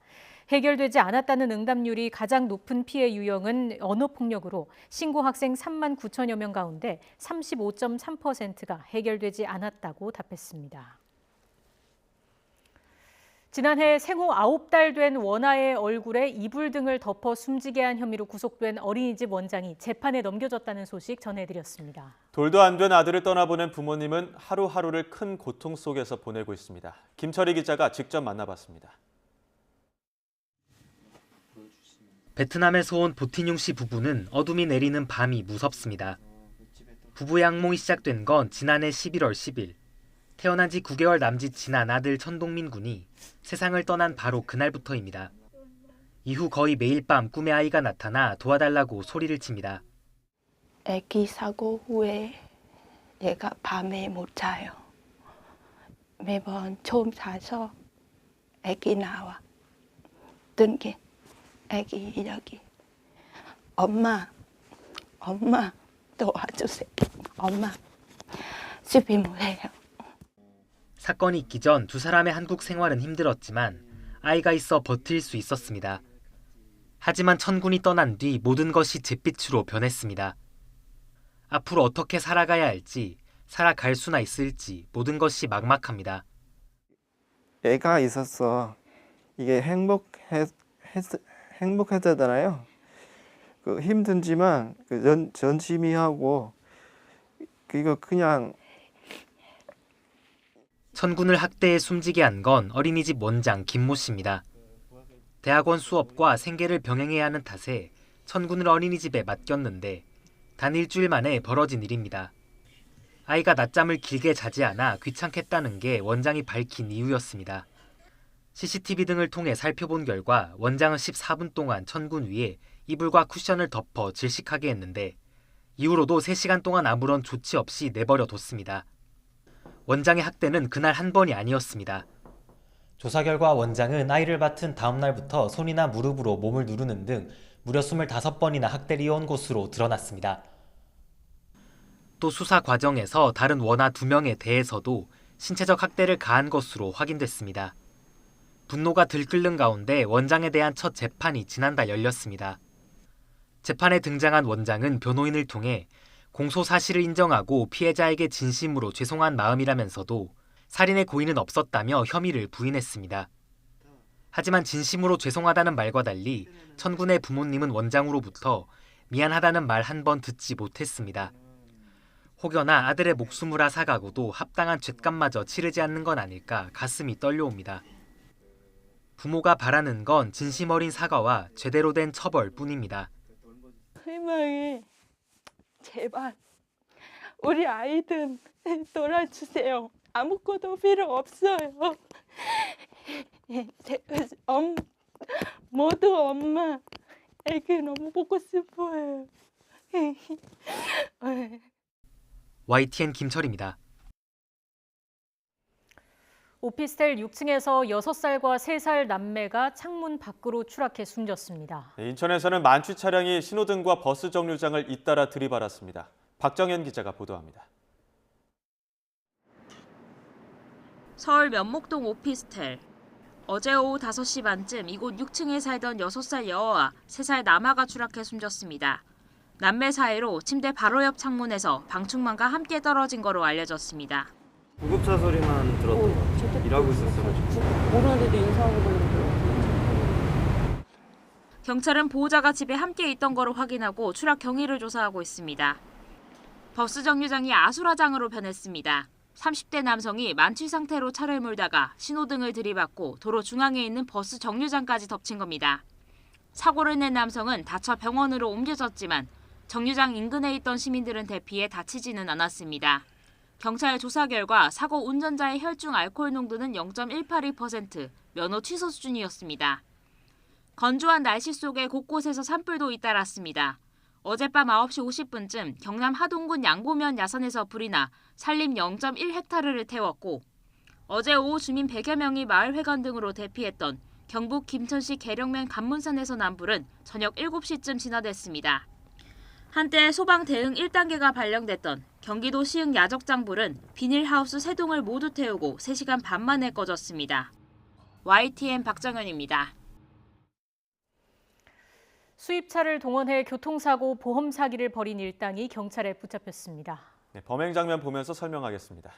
해결되지 않았다는 응답률이 가장 높은 피해 유형은 언어폭력으로 신고 학생 3만 9천여 명 가운데 35.3%가 해결되지 않았다고 답했습니다. 지난해 생후 9달 된 원아의 얼굴에 이불 등을 덮어 숨지게 한 혐의로 구속된 어린이집 원장이 재판에 넘겨졌다는 소식 전해드렸습니다.
돌도 안 된 아들을 떠나보낸 부모님은 하루하루를 큰 고통 속에서 보내고 있습니다. 김철희 기자가 직접 만나봤습니다.
베트남에서 온 보티뇽 씨 부부는 어둠이 내리는 밤이 무섭습니다. 부부의 악몽이 시작된 건 지난해 11월 10일. 태어난 지 9개월 남짓 지난 아들 천동민 군이 세상을 떠난 바로 그날부터입니다. 이후 거의 매일 밤 꿈에 아이가 나타나 도와달라고 소리를 칩니다.
아기 사고 후에 얘가 밤에 못 자요. 매번 처음 자서 아기 나와. 등기. 아기 여기. 엄마 도와주세요. 엄마 수비 못해요.
사건이 있기 전 두 사람의 한국 생활은 힘들었지만 아이가 있어 버틸 수 있었습니다. 하지만 천군이 떠난 뒤 모든 것이 잿빛으로 변했습니다. 앞으로 어떻게 살아가야 할지, 살아갈 수나 있을지 모든 것이 막막합니다.
애가 있었어. 이게 행복했잖아요. 힘든지만 전심이 하고 이거 그냥
천군을 학대해 숨지게 한 건 어린이집 원장 김모 씨입니다. 대학원 수업과 생계를 병행해야 하는 탓에 천군을 어린이집에 맡겼는데 단 일주일 만에 벌어진 일입니다. 아이가 낮잠을 길게 자지 않아 귀찮겠다는 게 원장이 밝힌 이유였습니다. CCTV 등을 통해 살펴본 결과 원장은 14분 동안 천군 위에 이불과 쿠션을 덮어 질식하게 했는데 이후로도 3시간 동안 아무런 조치 없이 내버려 뒀습니다. 원장의 학대는 그날 한 번이 아니었습니다. 조사 결과 원장은 아이를 맡은 다음 날부터 손이나 무릎으로 몸을 누르는 등 무려 25번이나 학대를 이어온 것으로 드러났습니다. 또 수사 과정에서 다른 원아 2명에 대해서도 신체적 학대를 가한 것으로 확인됐습니다. 분노가 들끓는 가운데 원장에 대한 첫 재판이 지난달 열렸습니다. 재판에 등장한 원장은 변호인을 통해 공소 사실을 인정하고 피해자에게 진심으로 죄송한 마음이라면서도 살인의 고의는 없었다며 혐의를 부인했습니다. 하지만 진심으로 죄송하다는 말과 달리 천군의 부모님은 원장으로부터 미안하다는 말 한 번 듣지 못했습니다. 혹여나 아들의 목숨을 앗아가고도 합당한 죗값마저 치르지 않는 건 아닐까 가슴이 떨려옵니다. 부모가 바라는 건 진심 어린 사과와 제대로 된 처벌뿐입니다.
희망이 제발 우리 아이들 돌아주세요. 아무것도 필요 없어요. 모두 엄마 애기 너무 보고 싶어요.
YTN 김철입니다.
오피스텔 6층에서 6살과 3살 남매가 창문 밖으로 추락해 숨졌습니다.
인천에서는 만취 차량이 신호등과 버스 정류장을 잇따라 들이받았습니다. 박정현 기자가 보도합니다.
서울 면목동 오피스텔. 어제 오후 5시 반쯤 이곳 6층에 살던 6살 여아와 3살 남아가 추락해 숨졌습니다. 남매 사이로 침대 바로 옆 창문에서 방충망과 함께 떨어진 거로 알려졌습니다.
구급차 소리만 들었던 것 같아요. 일하고 있었어가지고.
오늘도 인사하고 그러는데.
경찰은 보호자가 집에 함께 있던 거로 확인하고 추락 경위를 조사하고 있습니다. 버스 정류장이 아수라장으로 변했습니다. 30대 남성이 만취 상태로 차를 몰다가 신호등을 들이받고 도로 중앙에 있는 버스 정류장까지 덮친 겁니다. 사고를 낸 남성은 다쳐 병원으로 옮겨졌지만 정류장 인근에 있던 시민들은 대피해 다치지는 않았습니다. 경찰 조사 결과 사고 운전자의 혈중 알코올 농도는 0.182%, 면허 취소 수준이었습니다. 건조한 날씨 속에 곳곳에서 산불도 잇따랐습니다. 어젯밤 9시 50분쯤 경남 하동군 양보면 야산에서 불이 나 산림 0.1헥타르를 태웠고 어제 오후 주민 100여 명이 마을 회관 등으로 대피했던 경북 김천시 계령면 간문산에서 난 불은 저녁 7시쯤 진화됐습니다. 한때 소방 대응 1단계가 발령됐던 경기도 시흥 야적장 불은 비닐하우스 3동을 모두 태우고 3시간 반 만에 꺼졌습니다. YTN 박정현입니다.
수입차를 동원해 교통사고 보험 사기를 벌인 일당이 경찰에 붙잡혔습니다.
네, 범행 장면 보면서 설명하겠습니다.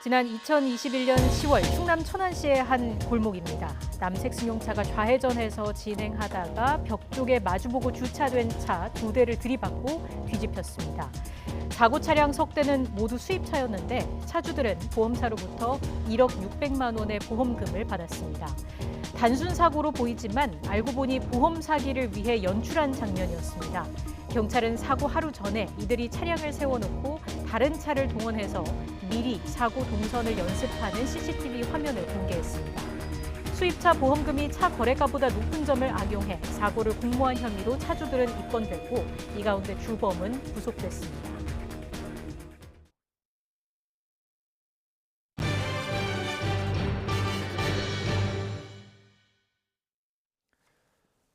지난 2021년 10월 충남 천안시의 한 골목입니다. 남색 승용차가 좌회전해서 진행하다가 벽 쪽에 마주보고 주차된 차 2대를 들이받고 뒤집혔습니다. 사고 차량 석 대는 모두 수입차였는데 차주들은 보험사로부터 1억 600만 원의 보험금을 받았습니다. 단순 사고로 보이지만 알고 보니 보험 사기를 위해 연출한 장면이었습니다. 경찰은 사고 하루 전에 이들이 차량을 세워놓고 다른 차를 동원해서 미리 사고 동선을 연습하는 CCTV 화면을 공개했습니다. 수입차 보험금이 차 거래가보다 높은 점을 악용해 사고를 공모한 혐의로 차주들은 입건됐고 이 가운데 주범은 구속됐습니다.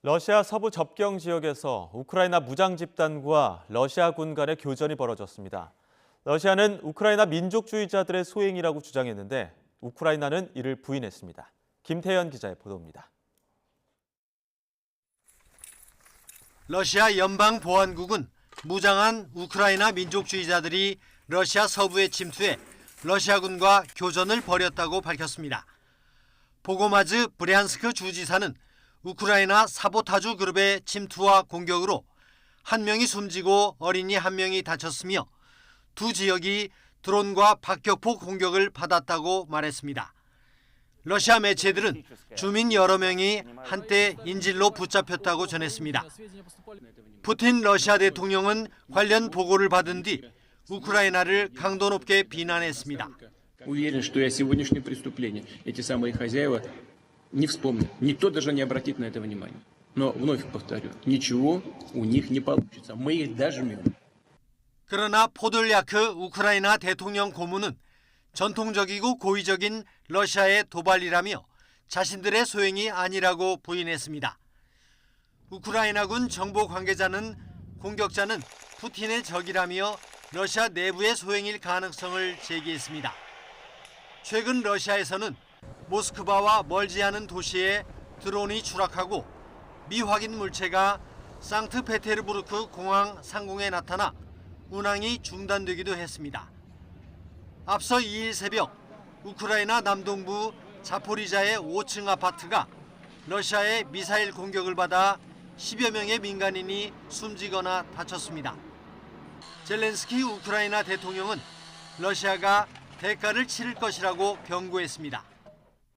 러시아 서부 접경 지역에서 우크라이나 무장 집단과 러시아군 간의 교전이 벌어졌습니다. 러시아는 우크라이나 민족주의자들의 소행이라고 주장했는데 우크라이나는 이를 부인했습니다. 김태현 기자의 보도입니다.
러시아 연방보안국은 무장한 우크라이나 민족주의자들이 러시아 서부에 침투해 러시아군과 교전을 벌였다고 밝혔습니다. 보고마즈 브리안스크 주지사는 우크라이나 사보타주 그룹의 침투와 공격으로 한 명이 숨지고 어린이 한 명이 다쳤으며 두 지역이 드론과 박격포 공격을 받았다고 말했습니다. 러시아 매체들은 주민 여러 명이 한때 인질로 붙잡혔다고 전했습니다. 푸틴 러시아 대통령은 관련 보고를 받은 뒤 우크라이나를 강도 높게 비난했습니다.
Уверен, что и о сегодняшнем преступлении эти самые хозяева не вспомнят. Никто даже не обратит на это внимания. Но вновь повторю, ничего у них не получится. Мы их дожмем.
그러나 포돌야크 우크라이나 대통령 고문은 전통적이고 고의적인 러시아의 도발이라며 자신들의 소행이 아니라고 부인했습니다. 우크라이나군 정보 관계자는 공격자는 푸틴의 적이라며 러시아 내부의 소행일 가능성을 제기했습니다. 최근 러시아에서는 모스크바와 멀지 않은 도시에 드론이 추락하고 미확인 물체가 상트페테르부르크 공항 상공에 나타나 운항이 중단되기도 했습니다. 앞서 2일 새벽 우크라이나 남동부 자포리자의 5층 아파트가 러시아의 미사일 공격을 받아 10여 명의 민간인이 숨지거나 다쳤습니다. 젤렌스키 우크라이나 대통령은 러시아가 대가를 치를 것이라고 경고했습니다.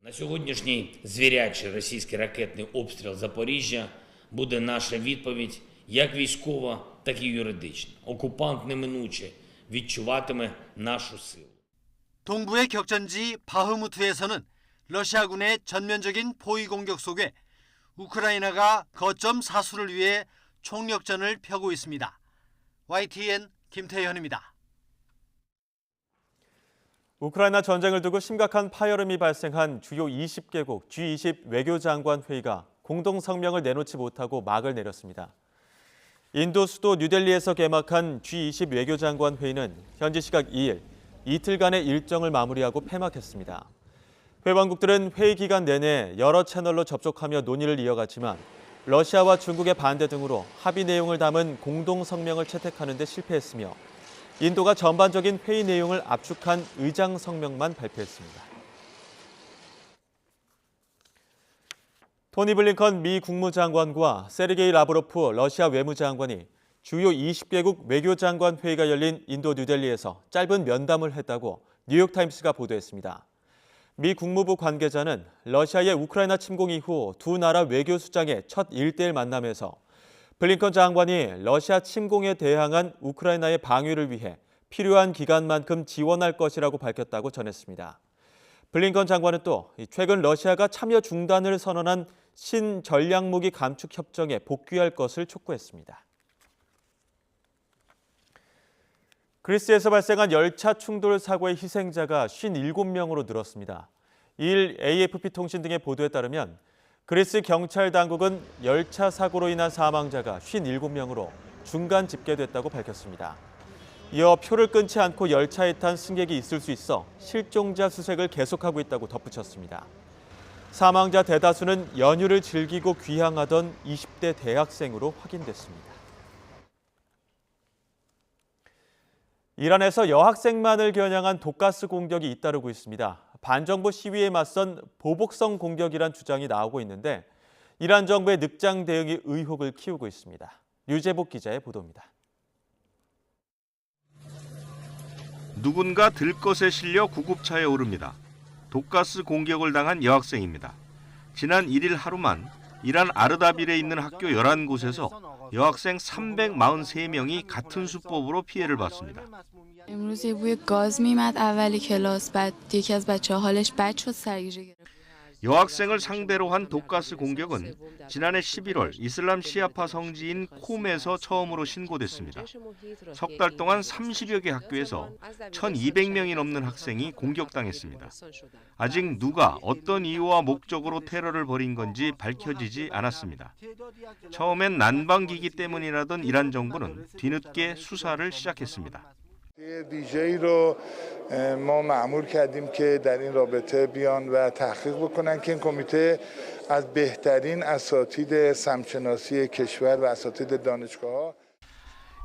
На сьогоднішній звірячий російський ракетний обстріл Запоріжжя буде наша відповідь як військова, так і юридична. Окупант неминуче відчуватиме нашу силу.
동부의 격전지 바흐무트에서는 러시아군의 전면적인 포위 공격 속에 우크라이나가 거점 사수를 위해 총력전을 펴고 있습니다. YTN 김태현입니다.
우크라이나 전쟁을 두고 심각한 파열음이 발생한 주요 20개국 G20 외교장관 회의가 공동 성명을 내놓지 못하고 막을 내렸습니다. 인도 수도 뉴델리에서 개막한 G20 외교장관 회의는 현지 시각 2일, 이틀간의 일정을 마무리하고 폐막했습니다. 회원국들은 회의 기간 내내 여러 채널로 접촉하며 논의를 이어갔지만 러시아와 중국의 반대 등으로 합의 내용을 담은 공동 성명을 채택하는 데 실패했으며 인도가 전반적인 회의 내용을 압축한 의장 성명만 발표했습니다. 토니 블링컨 미 국무장관과 세르게이 라브로프 러시아 외무장관이 주요 20개국 외교장관 회의가 열린 인도 뉴델리에서 짧은 면담을 했다고 뉴욕타임스가 보도했습니다. 미 국무부 관계자는 러시아의 우크라이나 침공 이후 두 나라 외교수장의 첫 1대1 만남에서 블링컨 장관이 러시아 침공에 대항한 우크라이나의 방위를 위해 필요한 기간만큼 지원할 것이라고 밝혔다고 전했습니다. 블링컨 장관은 또 최근 러시아가 참여 중단을 선언한 신전략무기 감축 협정에 복귀할 것을 촉구했습니다. 그리스에서 발생한 열차 충돌 사고의 희생자가 57명으로 늘었습니다. 이일 AFP 통신 등의 보도에 따르면 그리스 경찰 당국은 열차 사고로 인한 사망자가 57명으로 중간 집계됐다고 밝혔습니다. 이어 표를 끊지 않고 열차에 탄 승객이 있을 수 있어 실종자 수색을 계속하고 있다고 덧붙였습니다. 사망자 대다수는 연휴를 즐기고 귀향하던 20대 대학생으로 확인됐습니다. 이란에서 여학생만을 겨냥한 독가스 공격이 잇따르고 있습니다. 반정부 시위에 맞선 보복성 공격이란 주장이 나오고 있는데 이란 정부의 늑장 대응이 의혹을 키우고 있습니다. 류재복 기자의 보도입니다.
누군가 들것에 실려 구급차에 오릅니다. 독가스 공격을 당한 여학생입니다. 지난 1일 하루만 이란 아르다빌에 있는 학교 11곳에서 여학생 343명이 같은 수법으로 피해를 봤습니다. 여학생을 상대로 한 독가스 공격은 지난해 11월 이슬람 시아파 성지인 콤에서 처음으로 신고됐습니다. 석 달 동안 30여 개 학교에서 1,200명이 넘는 학생이 공격당했습니다. 아직 누가 어떤 이유와 목적으로 테러를 벌인 건지 밝혀지지 않았습니다. 처음엔 난방기기 때문이라던 이란 정부는 뒤늦게 수사를 시작했습니다.
ویژه‌ای رو ما مأمور کردیم که در این رابطه بیان و تحقیق بکنن که این کمیته از بهترین اساتید سمت‌شناسی کشور و اساتید دانشگاه‌ها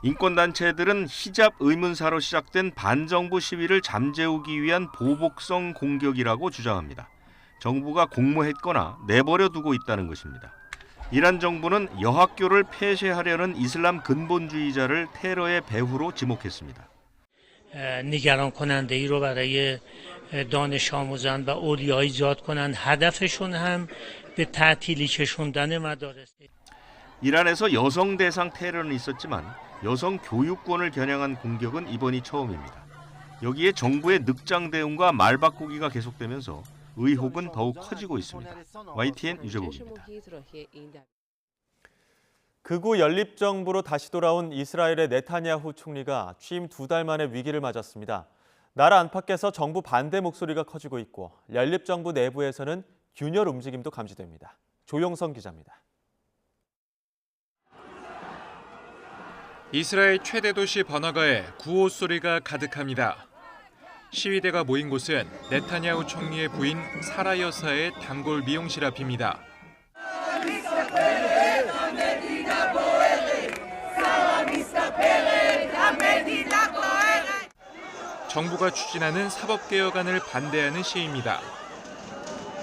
인권단체들은 히잡 의문사로 시작된 반정부 시위를 잠재우기 위한 보복성 공격이라고 주장합니다. 정부가 공모했거나 내버려 두고 있다는 것입니다. 이란 정부는 여학교를 폐쇄하려는 이슬람 근본주의자를 테러의 배후로 지목했습니다.
نگران کننده ای رو برای دانش آموزان و اولیا ایجاد کنند. هدفشون هم به تعطیلی کشوندن مدارس.
이란에서 여성 대상 테러는 있었지만 여성 교육권을 겨냥한 공격은 이번이 처음입니다. 여기에 정부의 늑장 대응과 말바꾸기가 계속되면서 의혹은 더욱 커지고 있습니다. YTN 유재복입니다.
극우 연립정부로 다시 돌아온 이스라엘의 네타냐후 총리가 취임 2달 만에 위기를 맞았습니다. 나라 안팎에서 정부 반대 목소리가 커지고 있고 연립정부 내부에서는 균열 움직임도 감지됩니다. 조용성 기자입니다.
이스라엘 최대 도시 번화가에 구호 소리가 가득합니다. 시위대가 모인 곳은 네타냐후 총리의 부인 사라 여사의 단골 미용실 앞입니다. 정부가 추진하는 사법개혁안을 반대하는 시위입니다.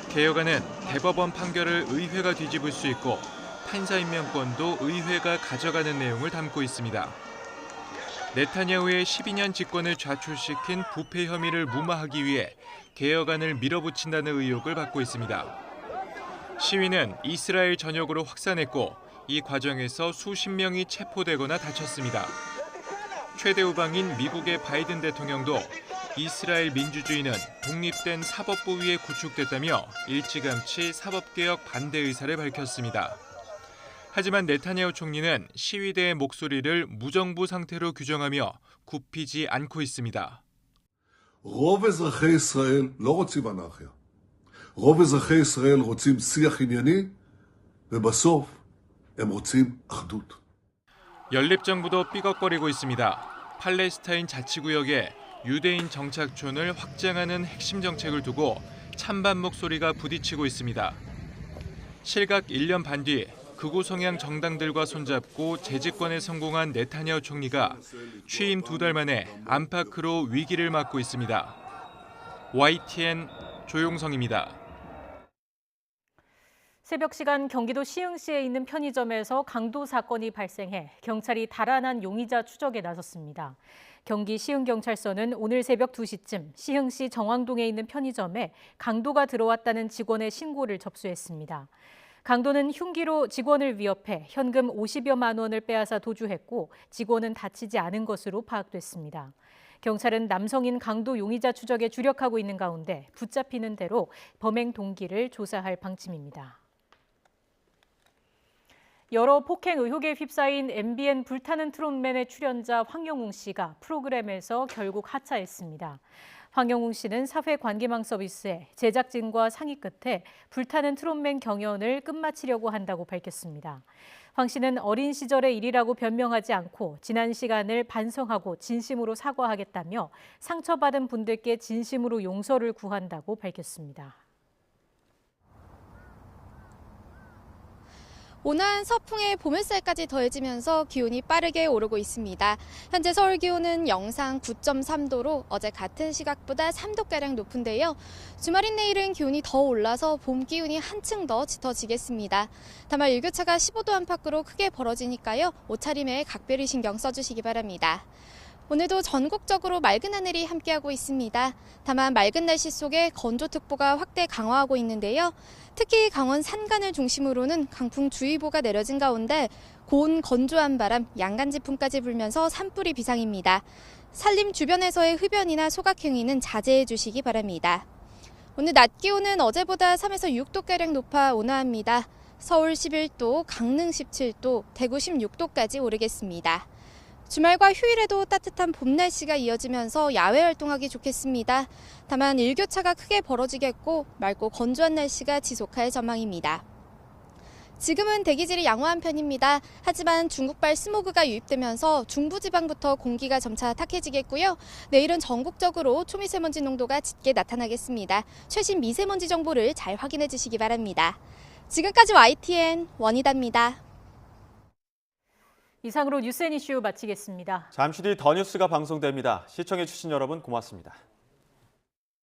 개혁안은 대법원 판결을 의회가 뒤집을 수 있고 판사 임명권도 의회가 가져가는 내용을 담고 있습니다. 네타냐후의 12년 집권을 좌초시킨 부패 혐의를 무마하기 위해 개혁안을 밀어붙인다는 의혹을 받고 있습니다. 시위는 이스라엘 전역으로 확산했고 이 과정에서 수십 명이 체포되거나 다쳤습니다. 최대 우방인 미국의 바이든 대통령도 이스라엘 민주주의는 독립된 사법부 위에 구축됐다며 일찌감치 사법개혁 반대 의사를 밝혔습니다. 하지만 네타냐후 총리는 시위대의 목소리를 무정부 상태로 규정하며 굽히지 않고 있습니다.
רוב אזרחי ישראל לא רוצים אנרכיה. רוב אזרחי ישראל רוצים שיח ענייני, ובסוף הם רוצים אחדות.
연립정부도 삐걱거리고 있습니다. 팔레스타인 자치구역에 유대인 정착촌을 확장하는 핵심 정책을 두고 찬반 목소리가 부딪히고 있습니다. 실각 1년 반 뒤 극우 성향 정당들과 손잡고 재집권에 성공한 네타냐후 총리가 취임 2달 만에 안팎으로 위기를 맞고 있습니다. YTN 조용성입니다.
새벽 시간 경기도 시흥시에 있는 편의점에서 강도 사건이 발생해 경찰이 달아난 용의자 추적에 나섰습니다. 경기 시흥경찰서는 오늘 새벽 2시쯤 시흥시 정왕동에 있는 편의점에 강도가 들어왔다는 직원의 신고를 접수했습니다. 강도는 흉기로 직원을 위협해 현금 50여만 원을 빼앗아 도주했고 직원은 다치지 않은 것으로 파악됐습니다. 경찰은 남성인 강도 용의자 추적에 주력하고 있는 가운데 붙잡히는 대로 범행 동기를 조사할 방침입니다. 여러 폭행 의혹에 휩싸인 MBN 불타는 트롯맨의 출연자 황영웅 씨가 프로그램에서 결국 하차했습니다. 황영웅 씨는 사회관계망 서비스에 제작진과 상의 끝에 불타는 트롯맨 경연을 끝마치려고 한다고 밝혔습니다. 황 씨는 어린 시절의 일이라고 변명하지 않고 지난 시간을 반성하고 진심으로 사과하겠다며 상처받은 분들께 진심으로 용서를 구한다고 밝혔습니다.
온화한 서풍에 봄햇살까지 더해지면서 기온이 빠르게 오르고 있습니다. 현재 서울 기온은 영상 9.3도로 어제 같은 시각보다 3도가량 높은데요. 주말인 내일은 기온이 더 올라서 봄 기운이 한층 더 짙어지겠습니다. 다만 일교차가 15도 안팎으로 크게 벌어지니까요. 옷차림에 각별히 신경 써주시기 바랍니다. 오늘도 전국적으로 맑은 하늘이 함께하고 있습니다. 다만 맑은 날씨 속에 건조특보가 확대 강화하고 있는데요. 특히 강원 산간을 중심으로는 강풍주의보가 내려진 가운데 고온 건조한 바람, 양간지풍까지 불면서 산불이 비상입니다. 산림 주변에서의 흡연이나 소각행위는 자제해 주시기 바랍니다. 오늘 낮 기온은 어제보다 3에서 6도가량 높아 온화합니다. 서울 11도, 강릉 17도, 대구 16도까지 오르겠습니다. 주말과 휴일에도 따뜻한 봄 날씨가 이어지면서 야외 활동하기 좋겠습니다. 다만 일교차가 크게 벌어지겠고 맑고 건조한 날씨가 지속할 전망입니다. 지금은 대기질이 양호한 편입니다. 하지만 중국발 스모그가 유입되면서 중부지방부터 공기가 점차 탁해지겠고요. 내일은 전국적으로 초미세먼지 농도가 짙게 나타나겠습니다. 최신 미세먼지 정보를 잘 확인해 주시기 바랍니다. 지금까지 YTN 원희다입니다.
이상으로 뉴스 앤 이슈 마치겠습니다.
잠시 뒤 더 뉴스가 방송됩니다. 시청해 주신 여러분 고맙습니다.